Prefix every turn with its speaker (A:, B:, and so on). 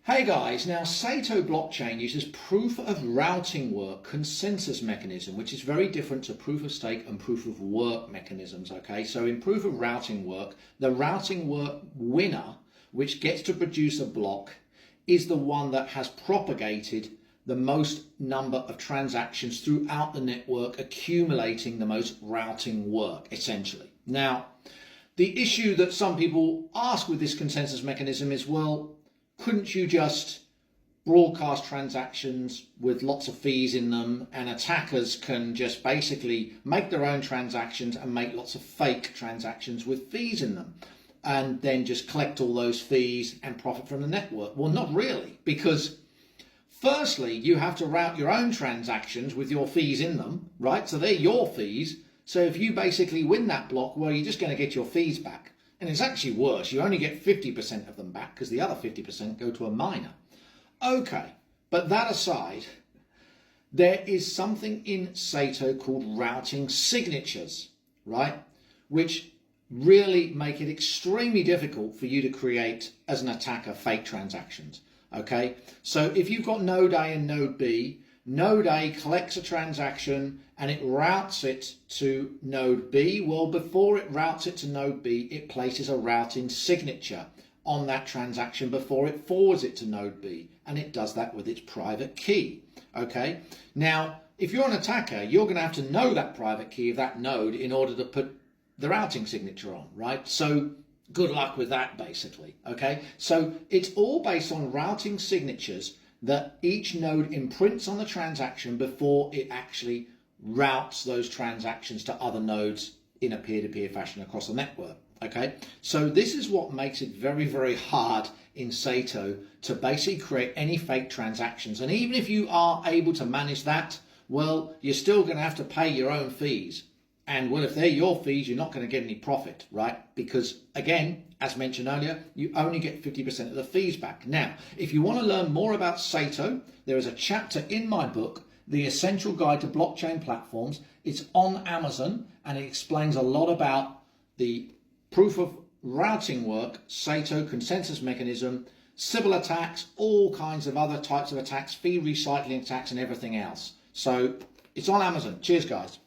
A: Hey guys, now Saito blockchain uses proof of routing work consensus mechanism, which is very different to proof of stake and proof of work mechanisms. Okay, so in proof of routing work, the routing work winner, which gets to produce a block, is the one that has propagated the most number of transactions throughout the network, accumulating the most routing work, essentially. Now, the issue that some people ask with this consensus mechanism is, well, couldn't you just broadcast transactions with lots of fees in them, and attackers can just basically make their own transactions and make lots of fake transactions with fees in them, and then just collect all those fees and profit from the network? Well, not really, because firstly, you have to route your own transactions with your fees in them, right? So they're your fees. So if you basically win that block, well, you're just going to get your fees back. And it's actually worse. You only get 50% of them back because the other 50% go to a miner. Okay, but that aside, there is something in Saito called routing signatures, right? Which really make it extremely difficult for you to create, as an attacker, fake transactions. Okay, so if you've got node A and node B, node A collects a transaction and it routes it to node B. Well, before it routes it to node B, it places a routing signature on that transaction before it forwards it to node B, and it does that with its private key. Okay, now if you're an attacker, you're going to have to know that private key of that node in order to put the routing signature on, right? So good luck with that, basically. Okay, so it's all based on routing signatures that each node imprints on the transaction before it actually routes those transactions to other nodes in a peer-to-peer fashion across the network. Okay, so this is what makes it very, very hard in Saito to basically create any fake transactions. And even if you are able to manage that, well, you're still going to have to pay your own fees. And well, if they're your fees, you're not going to get any profit, right? Because again, as mentioned earlier, you only get 50% of the fees back. Now, if you want to learn more about Saito, there is a chapter in my book, The Essential Guide to Blockchain Platforms. It's on Amazon, and it explains a lot about the proof of routing work, Saito consensus mechanism, Sybil attacks, all kinds of other types of attacks, fee recycling attacks, and everything else. So it's on Amazon. Cheers, guys.